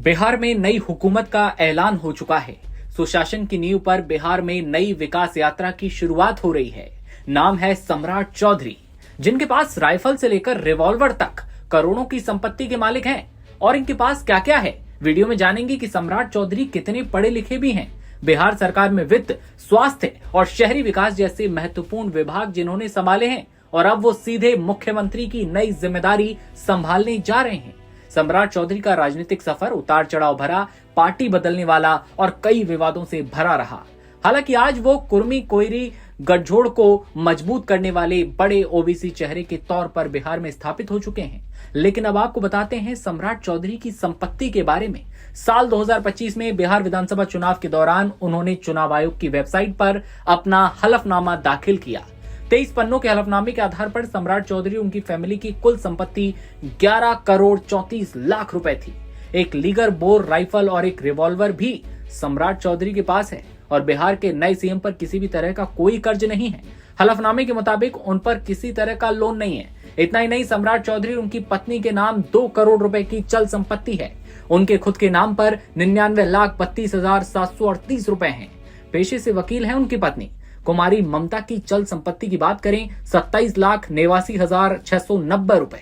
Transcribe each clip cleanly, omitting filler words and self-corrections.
बिहार में नई हुकूमत का ऐलान हो चुका है। सुशासन की नींव पर बिहार में नई विकास यात्रा की शुरुआत हो रही है। नाम है सम्राट चौधरी, जिनके पास राइफल से लेकर रिवॉल्वर तक करोड़ों की संपत्ति के मालिक हैं। और इनके पास क्या क्या है, वीडियो में जानेंगे कि सम्राट चौधरी कितने पढ़े लिखे भी हैं। बिहार सरकार में वित्त, स्वास्थ्य और शहरी विकास जैसे महत्वपूर्ण विभाग जिन्होंने संभाले हैं और अब वो सीधे मुख्यमंत्री की नई जिम्मेदारी संभालने जा रहे हैं। सम्राट चौधरी का राजनीतिक सफर उतार चढ़ाव भरा, पार्टी बदलने वाला और कई विवादों से भरा रहा। हालांकि आज वो कुर्मी कोयरी गठजोड़ को मजबूत करने वाले बड़े ओबीसी चेहरे के तौर पर बिहार में स्थापित हो चुके हैं। लेकिन अब आपको बताते हैं सम्राट चौधरी की संपत्ति के बारे में। साल 2025 में बिहार विधानसभा चुनाव के दौरान उन्होंने चुनाव आयोग की वेबसाइट पर अपना हलफनामा दाखिल किया। 23 पन्नों के हलफनामे के आधार पर सम्राट चौधरी उनकी फैमिली की कुल संपत्ति 11 करोड़ 34 लाख रुपए थी। एक लीगर बोर राइफल और एक रिवॉल्वर भी सम्राट चौधरी के पास है और बिहार के नए सीएम पर किसी भी तरह का कोई कर्ज नहीं है। हलफनामे के मुताबिक उन पर किसी तरह का लोन नहीं है। इतना ही नहीं, सम्राट चौधरी उनकी पत्नी के नाम 2 करोड़ रुपए की चल संपत्ति है। उनके खुद के नाम पर 99,32,738 रुपए हैं। पेशे से वकील हैं उनकी पत्नी। कुमारी ममता की चल संपत्ति की बात करें 27,89,690 रुपए।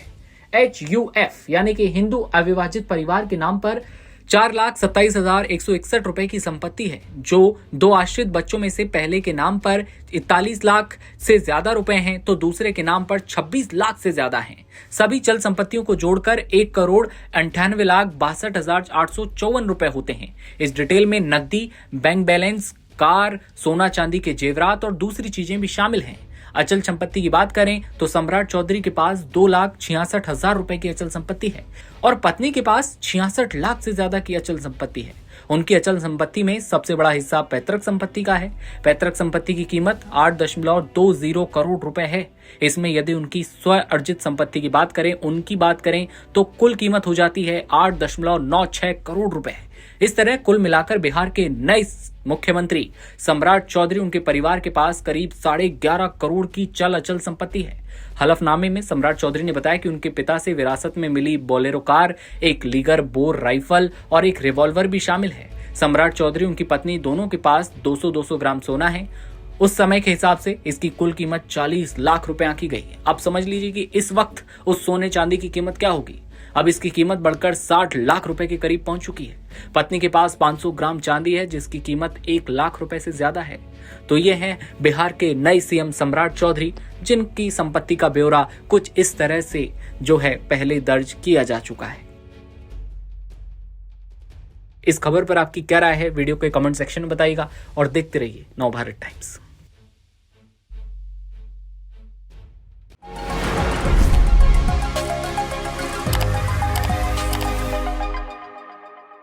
HUF यानी कि हिंदू अविभाजित परिवार के नाम पर 4,27,161 रुपए की संपत्ति है, जो 2 आश्रित बच्चों में से पहले के नाम पर 41 लाख से ज्यादा रुपए हैं तो दूसरे के नाम पर 26 लाख से ज्यादा हैं। सभी चल संपत्तियों को जोड़कर 1,98,62,854 रुपए होते हैं। इस डिटेल में नकदी, बैंक बैलेंस, कार, सोना चांदी के जेवरात और दूसरी चीजें भी शामिल हैं। अचल संपत्ति की बात करें तो सम्राट चौधरी के पास 2,66,000 रुपए की अचल संपत्ति है और पत्नी के पास 66 लाख से ज्यादा की अचल संपत्ति है। उनकी अचल संपत्ति में सबसे बड़ा हिस्सा पैतृक संपत्ति का है। पैतृक संपत्ति की कीमत 8.20 करोड़ रुपए है। इसमें यदि उनकी स्व अर्जित संपत्ति की बात करें तो कुल कीमत हो जाती है 8.96 करोड़ रुपए। इस तरह कुल मिलाकर बिहार के नए मुख्यमंत्री सम्राट चौधरी उनके परिवार के पास करीब 11.5 करोड़ की चल अचल संपत्ति है। हलफनामे में सम्राट चौधरी ने बताया कि उनके पिता से विरासत में मिली बोलेरो कार, एक लीगर बोर राइफल और एक रिवॉल्वर भी शामिल है। सम्राट चौधरी उनकी पत्नी दोनों के पास 200-200 ग्राम सोना है। उस समय के हिसाब से इसकी कुल कीमत 40 लाख रुपए आंकी गई है। अब समझ लीजिए कि इस वक्त उस सोने चांदी की कीमत क्या होगी। अब इसकी कीमत बढ़कर 60 लाख रुपए के करीब पहुंच चुकी है। पत्नी के पास 500 ग्राम चांदी है, जिसकी कीमत 1 लाख रुपए से ज्यादा है। तो ये हैं बिहार के नए सीएम सम्राट चौधरी, जिनकी संपत्ति का ब्यौरा कुछ इस तरह से जो है पहले दर्ज किया जा चुका है। इस खबर पर आपकी क्या राय है, वीडियो के कमेंट सेक्शन में बताइएगा और देखते रहिए नवभारत टाइम्स।